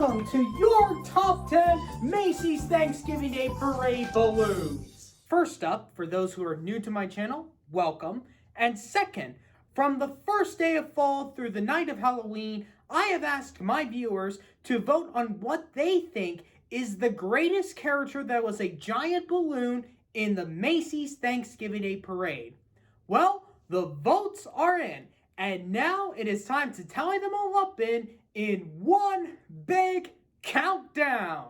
Welcome to your top 10 Macy's Thanksgiving Day Parade balloons. First up, for those who are new to my channel, welcome. And second, from the first day of fall through the night of Halloween, I have asked my viewers to vote on what they think is the greatest character that was a giant balloon in the Macy's Thanksgiving Day Parade. Well, the votes are in, and now it is time to tally them all up in one big countdown.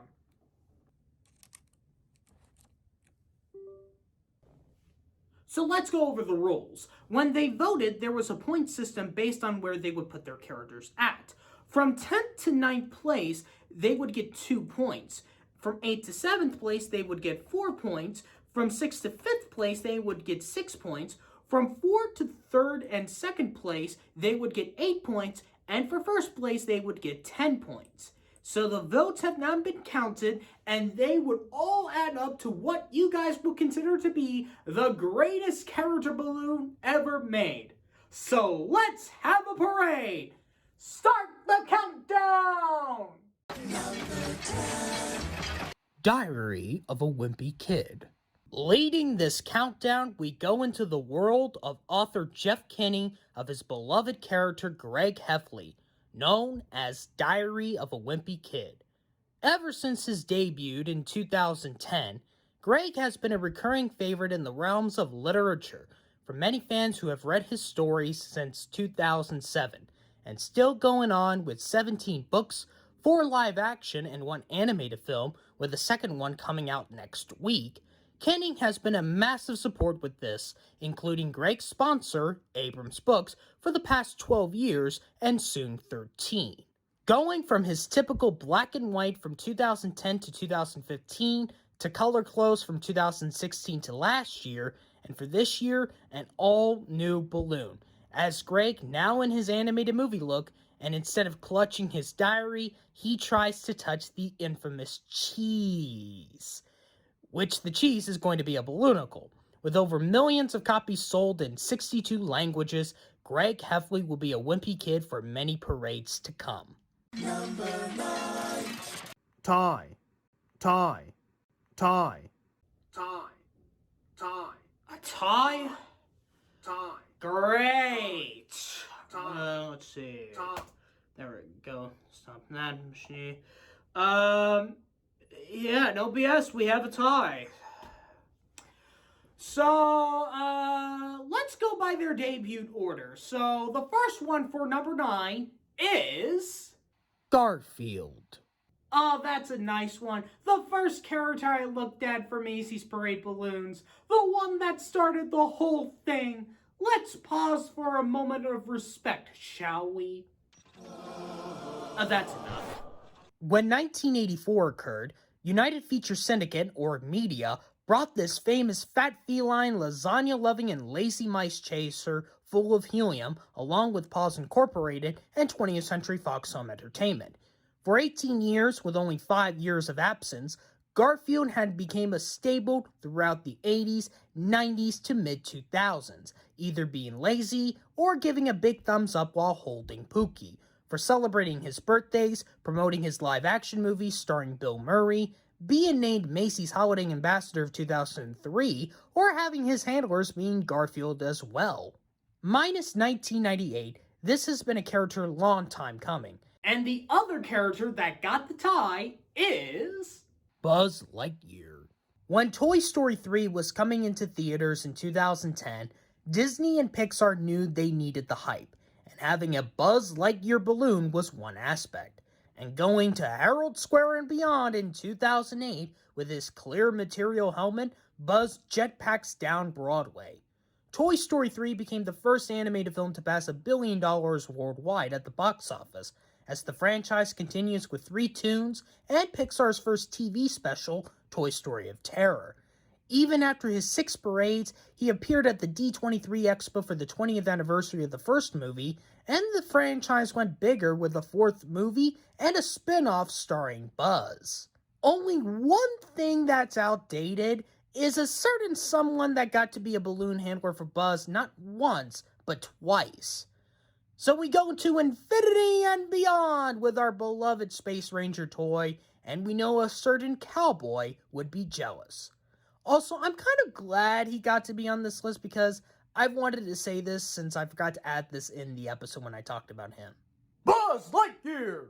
So let's go over the rules. When they voted, there was a point system based on where they would put their characters at. From 10th to 9th place, they would get 2 points. From 8th to 7th place, they would get 4 points. From 6th to 5th place, they would get 6 points. From 4th to 3rd and 2nd place, they would get 8 points. And for 1st place, they would get 10 points. So the votes have now been counted, and they would all add up to what you guys would consider to be the greatest character balloon ever made. So let's have a parade! Start the countdown! Diary of a Wimpy Kid. Leading this countdown, we go into the world of author Jeff Kinney of his beloved character Greg Heffley, known as Diary of a Wimpy Kid. Ever since his debut in 2010, Greg has been a recurring favorite in the realms of literature for many fans who have read his stories since 2007, and still going on with 17 books, 4 live action, and 1 animated film, with the second one coming out next week. Kinney has been a massive support with this, including Greg's sponsor, Abrams Books, for the past 12 years and soon 13. Going from his typical black and white from 2010 to 2015, to color clothes from 2016 to last year, and for this year, an all-new balloon, as Greg, now in his animated movie look, and instead of clutching his diary, he tries to touch the infamous cheese. Which the cheese is going to be a balloonicle. With over millions of copies sold in 62 languages, Greg Heffley will be a Wimpy Kid for many parades to come. Number 9. Tie. Tie. Tie. Tie. Tie. A tie? Tie. Great! Tie. Let's see. Tie. There we go. Stop that machine. Yeah, no BS, we have a tie. So, let's go by their debut order. So, the first one for number 9 is Garfield. Oh, that's a nice one. The first character I looked at for Macy's Parade Balloons. The one that started the whole thing. Let's pause for a moment of respect, shall we? That's enough. When 1984 occurred, United Feature Syndicate, or Media, brought this famous fat feline, lasagna-loving, and lazy mice chaser full of helium, along with Paws Incorporated and 20th Century Fox Home Entertainment. For 18 years, with only 5 years of absence, Garfield had become a staple throughout the 80s, 90s to mid-2000s, either being lazy or giving a big thumbs up while holding Pookie, for celebrating his birthdays, promoting his live-action movies starring Bill Murray, being named Macy's Holiday Ambassador of 2003, or having his handlers being Garfield as well. Minus 1998, this has been a character long time coming. And the other character that got the tie is Buzz Lightyear. When Toy Story 3 was coming into theaters in 2010, Disney and Pixar knew they needed the hype. Having a Buzz Lightyear balloon was one aspect, and going to Herald Square and beyond in 2008 with his clear material helmet, Buzz jetpacks down Broadway. Toy Story 3 became the first animated film to pass $1 billion worldwide at the box office, as the franchise continues with 3 tunes and Pixar's first TV special, Toy Story of Terror. Even after his 6 parades, he appeared at the D23 Expo for the 20th anniversary of the first movie, and the franchise went bigger with a 4th movie and a spin-off starring Buzz. Only one thing that's outdated is a certain someone that got to be a balloon handler for Buzz not once, but twice. So we go to infinity and beyond with our beloved Space Ranger toy, and we know a certain cowboy would be jealous. Also, I'm kind of glad he got to be on this list because I've wanted to say this since I forgot to add this in the episode when I talked about him. Buzz Lightyear!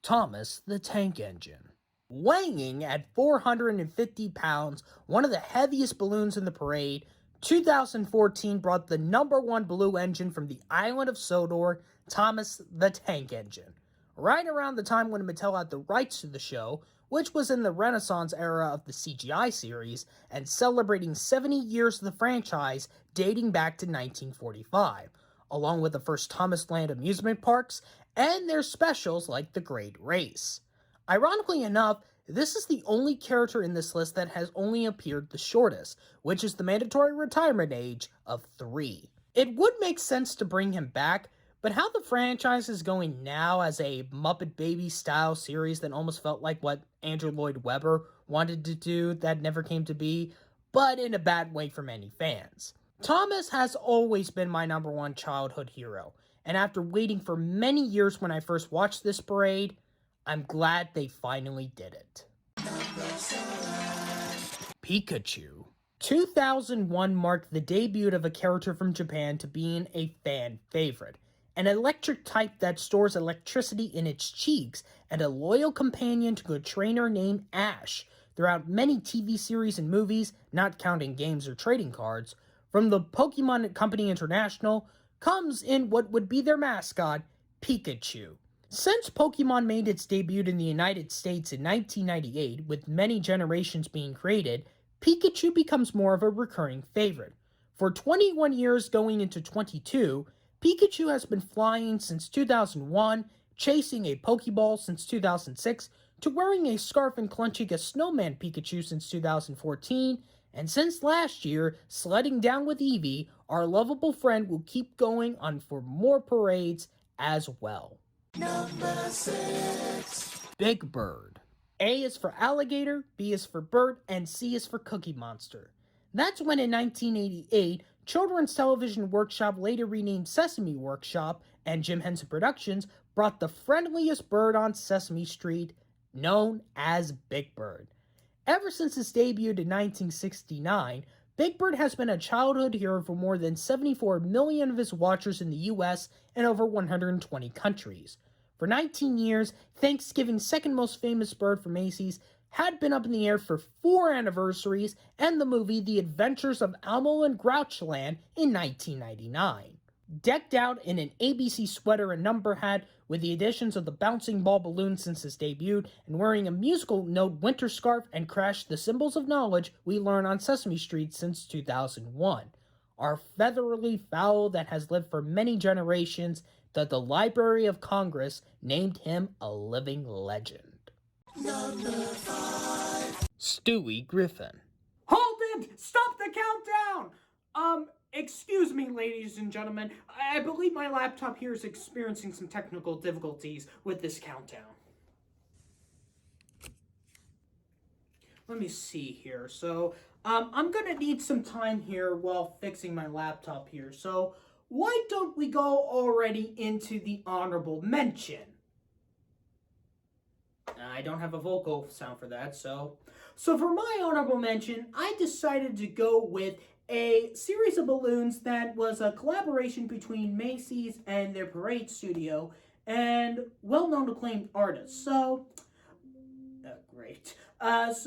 Thomas the Tank Engine. Weighing at 450 pounds, one of the heaviest balloons in the parade, 2014 brought the #1 blue engine from the island of Sodor, Thomas the Tank Engine. Right around the time when Mattel had the rights to the show, which was in the Renaissance era of the CGI series, and celebrating 70 years of the franchise dating back to 1945, along with the first Thomas Land amusement parks, and their specials like The Great Race. Ironically enough, this is the only character in this list that has only appeared the shortest, which is the mandatory retirement age of 3. It would make sense to bring him back, but how the franchise is going now as a Muppet Baby style series that almost felt like what Andrew Lloyd Webber wanted to do that never came to be, but in a bad way for many fans. Thomas has always been my #1 childhood hero, and after waiting for many years when I first watched this parade, I'm glad they finally did it. Pikachu. 2001 marked the debut of a character from Japan to being a fan favorite. An electric type that stores electricity in its cheeks and a loyal companion to a trainer named Ash throughout many TV series and movies, not counting games or trading cards, from the Pokemon Company International, comes in what would be their mascot, Pikachu. Since Pokemon made its debut in the United States in 1998, with many generations being created, Pikachu becomes more of a recurring favorite. For 21 years going into 22, Pikachu has been flying since 2001, chasing a Pokeball since 2006, to wearing a scarf and clenching a snowman Pikachu since 2014, and since last year, sledding down with Eevee, our lovable friend will keep going on for more parades as well. Number 6. Big Bird. A is for alligator, B is for bird, and C is for Cookie Monster. That's when in 1988, Children's Television Workshop, later renamed Sesame Workshop, and Jim Henson Productions brought the friendliest bird on Sesame Street, known as Big Bird. Ever since its debut in 1969, Big Bird has been a childhood hero for more than 74 million of his watchers in the US and over 120 countries. For 19 years, Thanksgiving's second most famous bird for Macy's had been up in the air for 4 anniversaries and the movie The Adventures of Elmo and Grouchland in 1999. Decked out in an ABC sweater and number hat with the additions of the bouncing ball balloon since its debut and wearing a musical note winter scarf and Crash the Symbols of Knowledge we learn on Sesame Street since 2001. Our feathery fowl that has lived for many generations, that the Library of Congress named him a living legend. Number 5. Stewie Griffin. Hold it! Stop the countdown! Excuse me, ladies and gentlemen. I believe my laptop here is experiencing some technical difficulties with this countdown. Let me see here. So, I'm gonna need some time here while fixing my laptop here. So, why don't we go already into the honorable mention? I don't have a vocal sound for that, so for my honorable mention, I decided to go with a series of balloons that was a collaboration between Macy's and their parade studio and well-known acclaimed artists. Great. Let's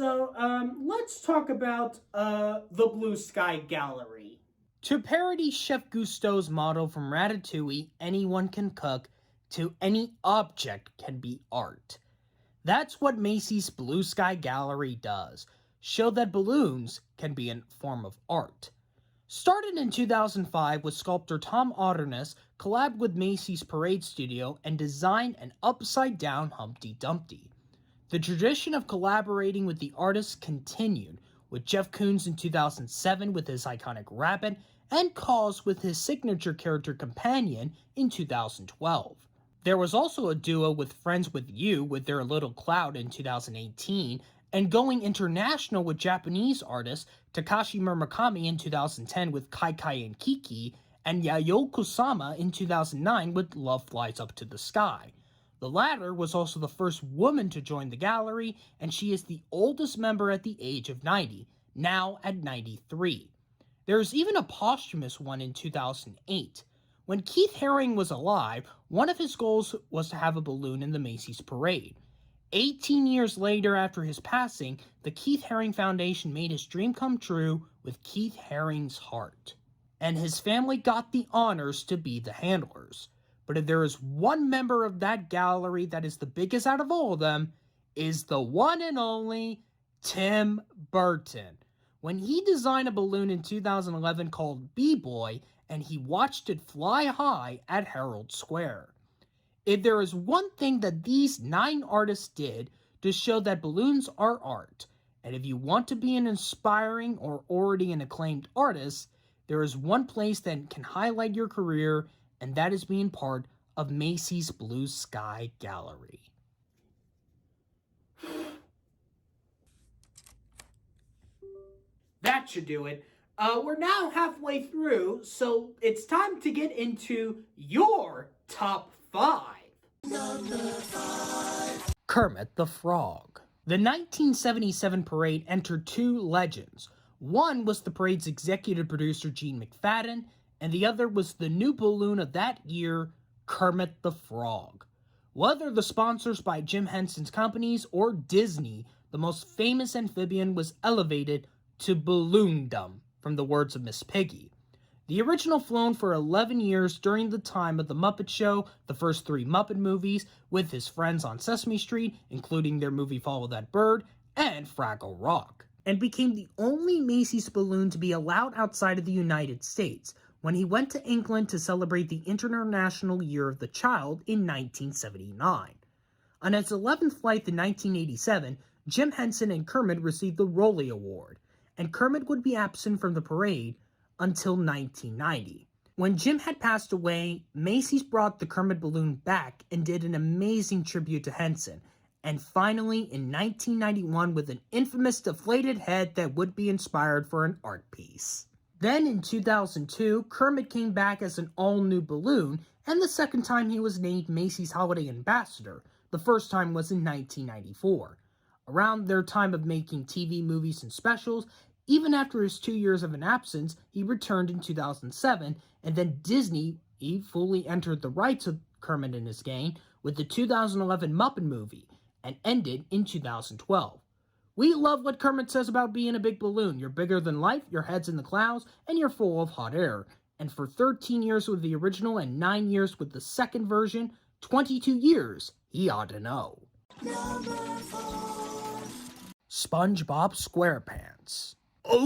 talk about the Blue Sky Gallery. To parody Chef Gusteau's motto from Ratatouille, anyone can cook, to any object can be art. That's what Macy's Blue Sky Gallery does, show that balloons can be a form of art. Started in 2005 with sculptor Tom Otterness, collabed with Macy's Parade Studio and designed an upside-down Humpty Dumpty. The tradition of collaborating with the artists continued, with Jeff Koons in 2007 with his iconic rabbit, and Kaws with his signature character Companion in 2012. There was also a duo with Friends with You with their Little Cloud in 2018, and going international with Japanese artist Takashi Murakami in 2010 with Kai Kai and Kiki, and Yayoi Kusama in 2009 with Love Flies Up to the Sky. The latter was also the first woman to join the gallery, and she is the oldest member at the age of 90, now at 93. There is even a posthumous one in 2008. When Keith Haring was alive, one of his goals was to have a balloon in the Macy's parade. 18 years later after his passing, the Keith Haring Foundation made his dream come true with Keith Haring's heart. And his family got the honors to be the handlers. But if there is one member of that gallery that is the biggest out of all of them, is the one and only Tim Burton. When he designed a balloon in 2011 called B-Boy, and he watched it fly high at Herald Square. If there is one thing that these 9 artists did to show that balloons are art, and if you want to be an inspiring or already an acclaimed artist, there is one place that can highlight your career, and that is being part of Macy's Blue Sky Gallery. That should do it. We're now halfway through, so it's time to get into your top 5. Number 5. Kermit the Frog. The 1977 parade entered 2 legends. One was the parade's executive producer Gene McFadden, and the other was the new balloon of that year, Kermit the Frog. Whether the sponsors by Jim Henson's companies or Disney, the most famous amphibian was elevated to balloondom, from the words of Miss Piggy. The original flown for 11 years during the time of The Muppet Show, the first 3 Muppet movies, with his friends on Sesame Street, including their movie Follow That Bird, and Fraggle Rock, and became the only Macy's balloon to be allowed outside of the United States, when he went to England to celebrate the International Year of the Child in 1979. On its 11th flight in 1987, Jim Henson and Kermit received the Rollie Award, and Kermit would be absent from the parade until 1990. When Jim had passed away, Macy's brought the Kermit balloon back and did an amazing tribute to Henson, and finally in 1991 with an infamous deflated head that would be inspired for an art piece. Then in 2002, Kermit came back as an all-new balloon, and the second time he was named Macy's Holiday Ambassador. The first time was in 1994. Around their time of making TV, movies, and specials, even after his 2 years of an absence, he returned in 2007, and then Disney fully entered the rights of Kermit and his gang with the 2011 Muppet movie, and ended in 2012. We love what Kermit says about being a big balloon. You're bigger than life, your head's in the clouds, and you're full of hot air. And for 13 years with the original and 9 years with the second version, 22 years, he ought to know. Number 4. SpongeBob SquarePants. Oh,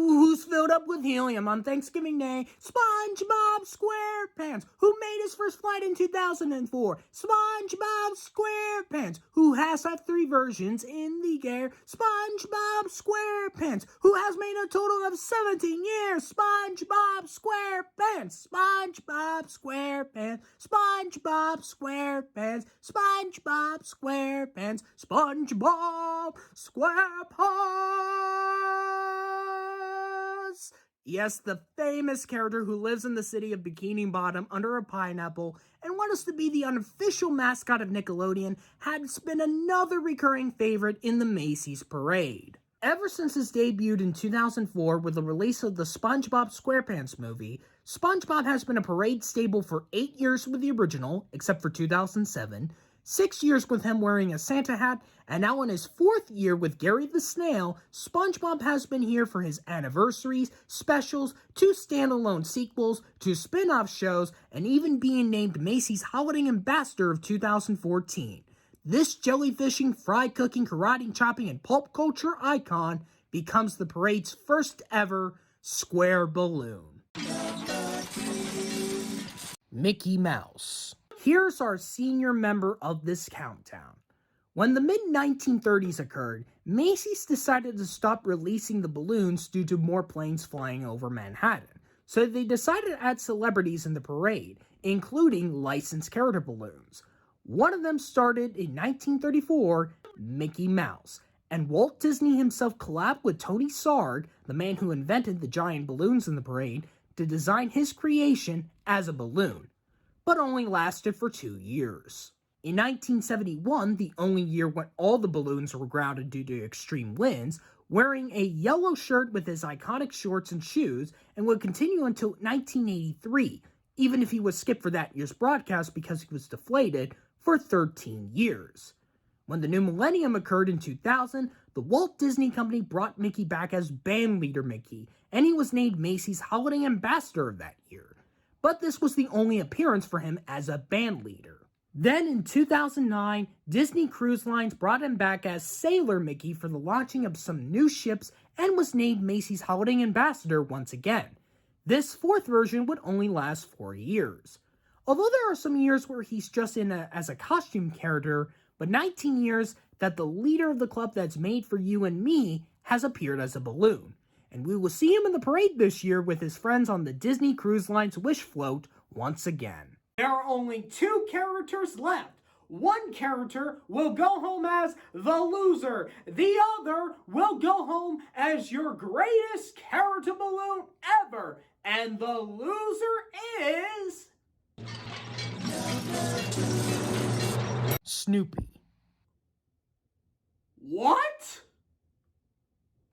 who's filled up with helium on Thanksgiving Day? SpongeBob SquarePants, who made his first flight in 2004. SpongeBob SquarePants, who has had 3 versions in the air. SpongeBob SquarePants, who has made a total of 17 years. SpongeBob SquarePants, SpongeBob SquarePants, SpongeBob SquarePants, SpongeBob SquarePants, SpongeBob SquarePants. Yes, the famous character who lives in the city of Bikini Bottom under a pineapple and wants to be the unofficial mascot of Nickelodeon has been another recurring favorite in the Macy's parade. Ever since his debut in 2004 with the release of the SpongeBob SquarePants movie, SpongeBob has been a parade staple for 8 years with the original, except for 2007, 6 years with him wearing a Santa hat, and now in his 4th year with Gary the Snail, SpongeBob has been here for his anniversaries, specials, 2 standalone sequels, 2 spin-off shows, and even being named Macy's Holiday Ambassador of 2014. This jellyfishing, fry-cooking, karate-chopping, and pulp culture icon becomes the parade's first ever square balloon. Mickey Mouse. Here's our senior member of this countdown. When the mid-1930s occurred, Macy's decided to stop releasing the balloons due to more planes flying over Manhattan. So they decided to add celebrities in the parade, including licensed character balloons. One of them started in 1934, Mickey Mouse, and Walt Disney himself collabed with Tony Sard, the man who invented the giant balloons in the parade, to design his creation as a balloon, but only lasted for 2 years. In 1971, the only year when all the balloons were grounded due to extreme winds, wearing a yellow shirt with his iconic shorts and shoes, and would continue until 1983, even if he was skipped for that year's broadcast because he was deflated for 13 years. When the new millennium occurred in 2000, the Walt Disney Company brought Mickey back as band leader Mickey, and he was named Macy's Holiday Ambassador of that year. But this was the only appearance for him as a band leader. Then in 2009, Disney Cruise Lines brought him back as Sailor Mickey for the launching of some new ships and was named Macy's Holiday Ambassador once again. This fourth version would only last 4 years. Although there are some years where he's just in as a costume character, but 19 years that the leader of the club that's made for you and me has appeared as a balloon. And we will see him in the parade this year with his friends on the Disney Cruise Lines Wish Float once again. There are only 2 characters left. One character will go home as the loser. The other will go home as your greatest character balloon ever. And the loser is... Snoopy. What?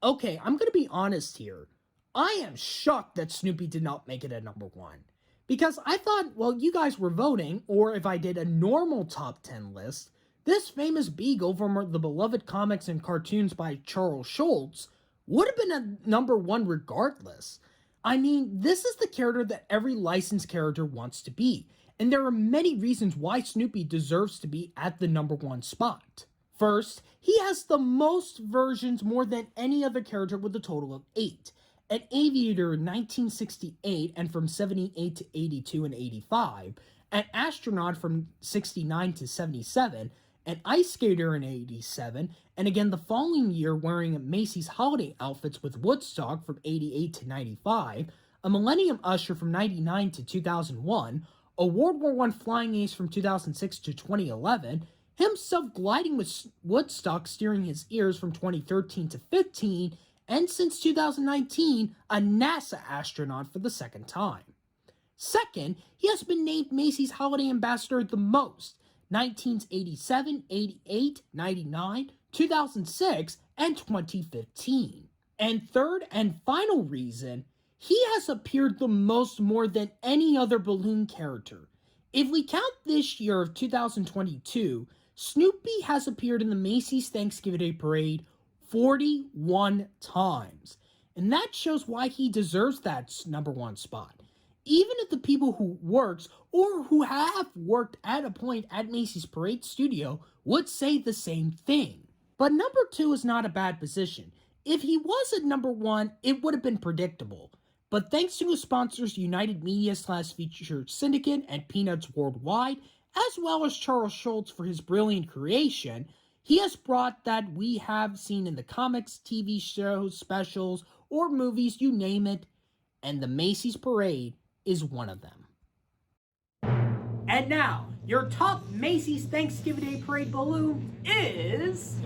Okay, I'm gonna be honest here. I am shocked that Snoopy did not make it at number 1. Because I thought, well, you guys were voting, or if I did a normal top 10 list, this famous beagle from the beloved comics and cartoons by Charles Schulz would have been a number 1 regardless. I mean, this is the character that every licensed character wants to be, and there are many reasons why Snoopy deserves to be at the number 1 spot. First, he has the most versions more than any other character with a total of 8. An aviator in 1968 and from 78 to 82 and 85, an astronaut from 69 to 77, an ice skater in 87, and again the following year wearing Macy's holiday outfits with Woodstock from 88 to 95, a Millennium Usher from 99 to 2001, a World War I flying ace from 2006 to 2011, himself gliding with Woodstock steering his ears from 2013 to 15, and since 2019, a NASA astronaut for the second time. Second, he has been named Macy's Holiday Ambassador the most, 1987, 88, 99, 2006, and 2015. And third and final reason, he has appeared the most more than any other balloon character. If we count this year of 2022, Snoopy has appeared in the Macy's Thanksgiving Day Parade 41 times. And that shows why he deserves that number 1 spot. Even if the people who works or who have worked at a point at Macy's Parade Studio would say the same thing. But number 2 is not a bad position. If he was at number 1, it would have been predictable. But thanks to his sponsors United Media / Featured Syndicate and Peanuts Worldwide, as well as Charles Schulz for his brilliant creation, he has brought that we have seen in the comics, TV shows, specials, or movies, you name it, and the Macy's Parade is one of them. And now, your top Macy's Thanksgiving Day Parade balloon is...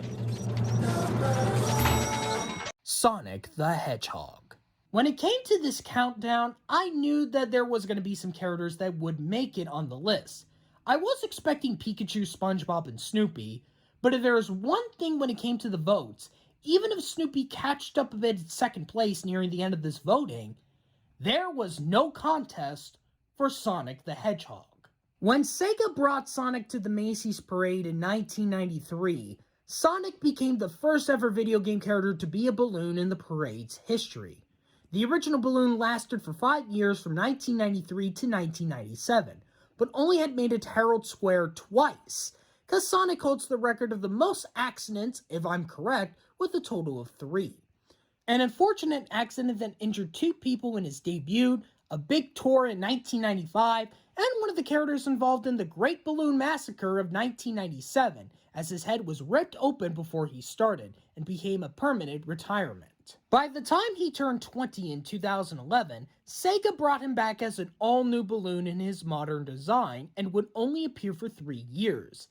Sonic the Hedgehog. When it came to this countdown, I knew that there was going to be some characters that would make it on the list. I was expecting Pikachu, SpongeBob, and Snoopy, but if there was one thing when it came to the votes, even if Snoopy catched up a bit in second place nearing the end of this voting, there was no contest for Sonic the Hedgehog. When Sega brought Sonic to the Macy's Parade in 1993, Sonic became the first ever video game character to be a balloon in the parade's history. The original balloon lasted for 5 years from 1993 to 1997, but only had made it to Herald Square twice, because Sonic holds the record of the most accidents, if I'm correct, with a total of 3. An unfortunate accident that injured 2 people in his debut, a big tour in 1995, and one of the characters involved in the Great Balloon Massacre of 1997, as his head was ripped open before he started, and became a permanent retirement. By the time he turned 20 in 2011, Sega brought him back as an all-new balloon in his modern design, and would only appear for 3 years.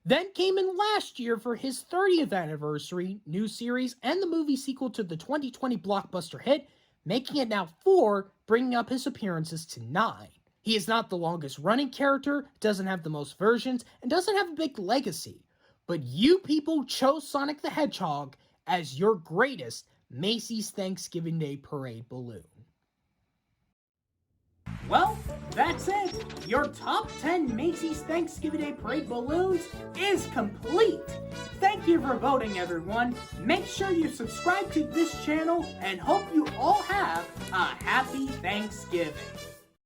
Then came in last year for his 30th anniversary, new series, and the movie sequel to the 2020 blockbuster hit, making it now 4, bringing up his appearances to 9. He is not the longest running character, doesn't have the most versions, and doesn't have a big legacy. But you people chose Sonic the Hedgehog as your greatest Macy's Thanksgiving Day Parade balloon. Well, that's it. Your top 10 Macy's Thanksgiving Day Parade balloons is complete. Thank you for voting, everyone. Make sure you subscribe to this channel and hope you all have a happy Thanksgiving.